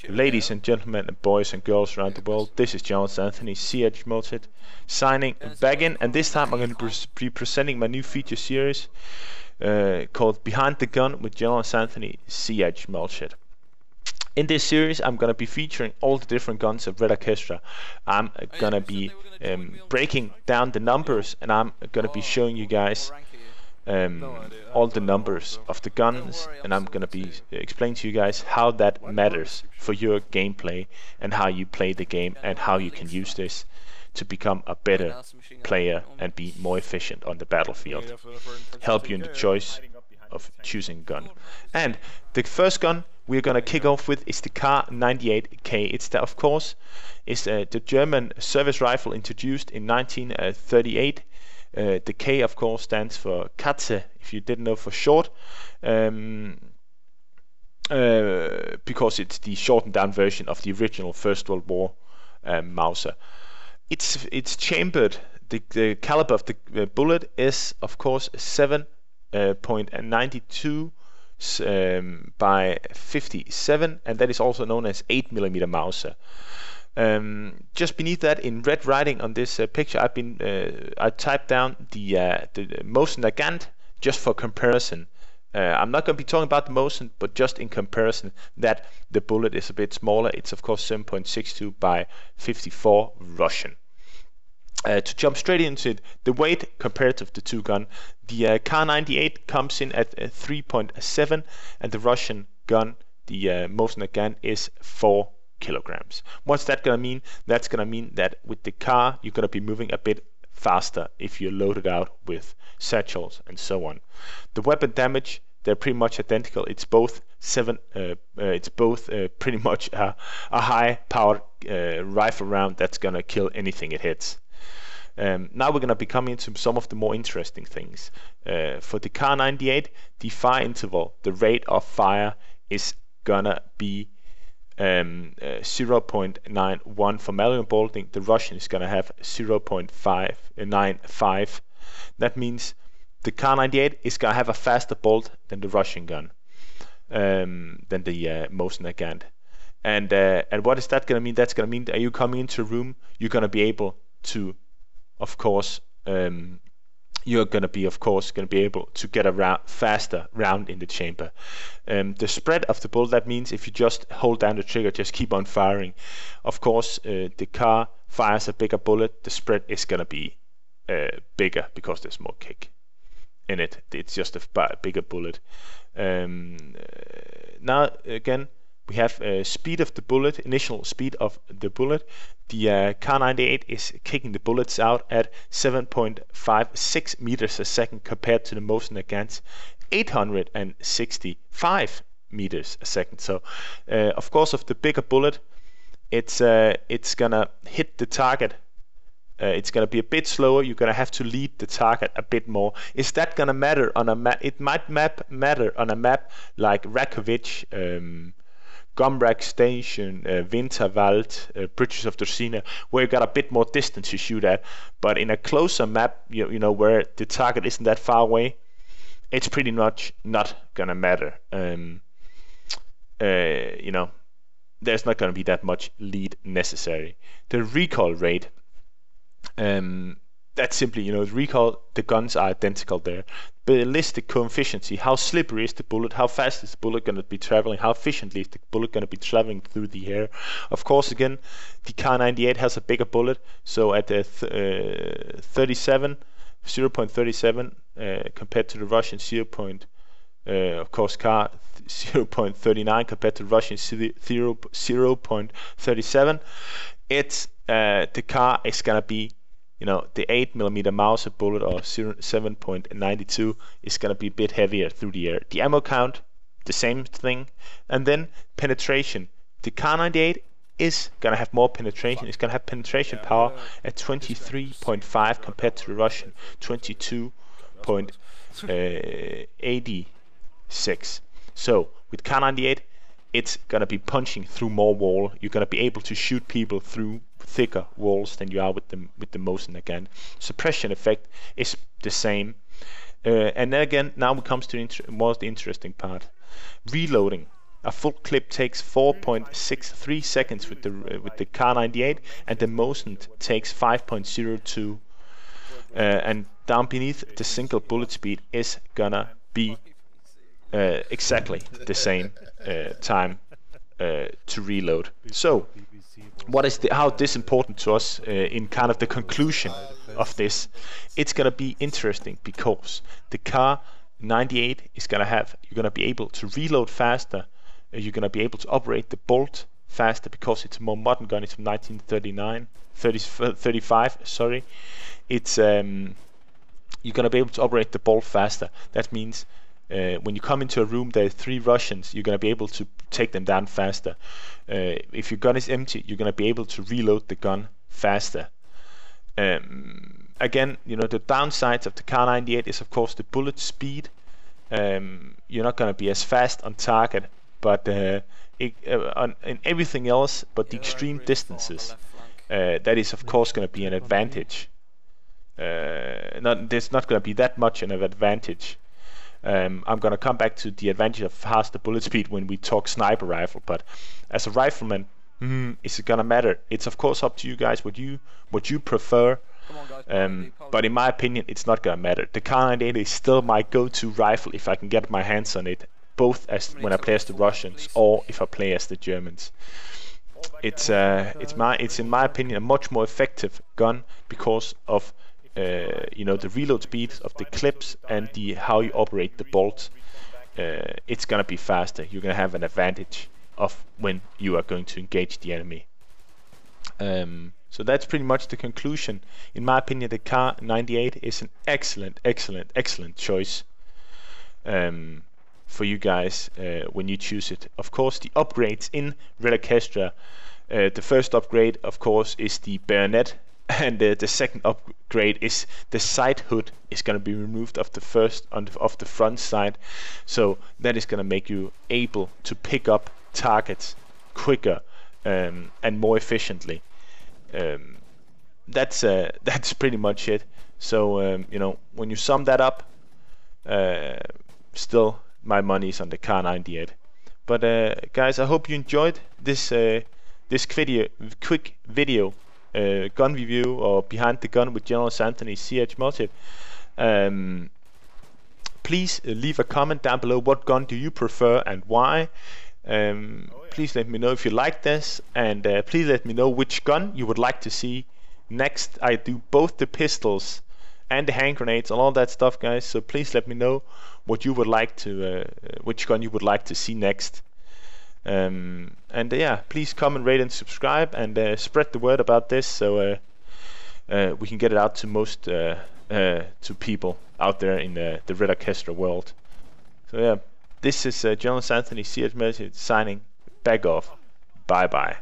Ladies and gentlemen, and boys and girls around the world, this is Jonas Anthony, CH Melchett, signing back in, and this time I'm going to be presenting my new feature series called Behind the Gun with Jonas Anthony, CH Melchett. In this series, I'm going to be featuring all the different guns of Red Orchestra. I'm going to be breaking down the numbers, and I'm going to be showing you guys all the numbers of the guns, and I'm going to be explaining to you guys how that matters for your gameplay and how you play the game and how you can use this to become a better player and be more efficient on the battlefield. Help you in the choice of choosing a gun. And the first gun we're going to kick off with is the Kar98K. It's the, of course, is the German service rifle introduced in 1938. The K, of course, stands for Katze, if you didn't know, for short, because it's the shortened down version of the original First World War Mauser. It's chambered. The caliber of the bullet is, of course, 7.92 by 57, and that is also known as 8mm Mauser. Just beneath that, in red writing on this picture, I typed down the Mosin Nagant just for comparison. I'm not going to be talking about the Mosin, but just in comparison that the bullet is a bit smaller. It's of course 7.62 by 54 Russian. To jump straight into it, the weight compared to the two gun, the Kar98 comes in at 3.7, and the Russian gun, the Mosin Nagant, is 4 kilograms. What's that gonna mean? That's gonna mean that with the car you're gonna be moving a bit faster if you're loaded out with satchels and so on. The weapon damage, they're pretty much identical. It's both pretty much a high-powered rifle round that's gonna kill anything it hits. Now we're gonna be coming into some of the more interesting things. For the Kar98, the fire interval, the rate of fire, is gonna be 0.91 for manual bolting. The Russian is going to have 0.595. That means the Kar98 is going to have a faster bolt than the Russian gun, than the Mosin Nagant. And what is that going to mean? That's going to mean that you coming into a room, you're going to be able to, of course, you're going to be able to get a faster round in the chamber. The spread of the bullet, that means if you just hold down the trigger, just keep on firing. Of course, the car fires a bigger bullet, the spread is going to be bigger because there's more kick in it. It's just a bigger bullet. Now again, we have speed of the bullet, initial speed of the bullet. The Kar98 is kicking the bullets out at 7.56 meters a second compared to the Mosin Nagant's 865 meters a second. So, of course, of the bigger bullet, it's gonna hit the target. It's gonna be a bit slower. You're gonna have to lead the target a bit more. Is that gonna matter on a map? It might matter on a map like Rakovic, Gomrak Station, Winterwald, Bridges of Dorsina, where you got a bit more distance to shoot at. But in a closer map, you know, where the target isn't that far away, it's pretty much not gonna matter. You know, there's not gonna be that much lead necessary. The recoil rate, that's simply, you know, the recoil, the guns are identical there. Ballistic coefficient, how slippery is the bullet, how fast is the bullet going to be traveling, how efficiently is the bullet going to be traveling through the air. Of course, again, the Kar98 has a bigger bullet, so at 0.37 compared to the Russian of course, Kar 0.39 compared to the Russian 0.37. It's the car is going to be, you know, the 8mm Mauser bullet, or 7.92, is going to be a bit heavier through the air. The ammo count, the same thing. And then penetration. The Kar98 is going to have more penetration. It's going to have penetration power at 23.5 compared to the Russian 22.86. So with Kar98, it's going to be punching through more wall. You're going to be able to shoot people through thicker walls than you are with the Mosin Nagant. Suppression effect is the same. And then again, now it comes to the most interesting part. Reloading. A full clip takes 4.63 seconds with the Kar98, and the Melchett takes 5.02. And down beneath, the single bullet speed is gonna be exactly the same time to reload. So, how this important to us in kind of the conclusion of this? It's gonna be interesting because the Kar98 is gonna have, you're gonna be able to reload faster. You're gonna be able to operate the bolt faster because it's a more modern gun. It's from 1935. Sorry, it's you're gonna be able to operate the bolt faster. That means when you come into a room, there are 3 Russians. You're gonna be able to take them down faster. If your gun is empty, you're gonna be able to reload the gun faster. Again, you know, the downsides of the Kar98 is of course the bullet speed. You're not gonna be as fast on target, but in everything else, but the extreme distances, that is of course gonna be an advantage. There's not gonna be that much of an advantage. I'm gonna come back to the advantage of faster bullet speed when we talk sniper rifle, but as a rifleman, is it gonna matter? It's of course up to you guys what you prefer. But in my opinion, it's not gonna matter. The Kar98 is still my go-to rifle if I can get my hands on it, both as when I play as the Russians or if I play as the Germans. It's in my opinion a much more effective gun because of you know, the reload speed of the clips and how you operate the bolt. It's gonna be faster. You're gonna have an advantage of when you are going to engage the enemy. So that's pretty much the conclusion. In my opinion, the Kar98 is an excellent choice for you guys when you choose it. Of course, the upgrades in Red Orchestra. The first upgrade, of course, is the bayonet, and the second upgrade is the side hood is going to be removed of the front side. So that is going to make you able to pick up targets quicker and more efficiently. That's pretty much it. So you know, when you sum that up, still my money is on the Kar98. But guys, I hope you enjoyed this quick video gun review or behind the gun with General Anthony CH Melchett. Please leave a comment down below. What gun do you prefer and why? Please let me know if you like this, and please let me know which gun you would like to see next. I do both the pistols and the hand grenades and all that stuff, guys, so please let me know what you would like to which gun you would like to see next. And yeah, please comment, rate and subscribe, and spread the word about this so we can get it out to most to people out there in the Red Orchestra world. So yeah, this is General Anthony CH Melchett signing back off. Bye bye.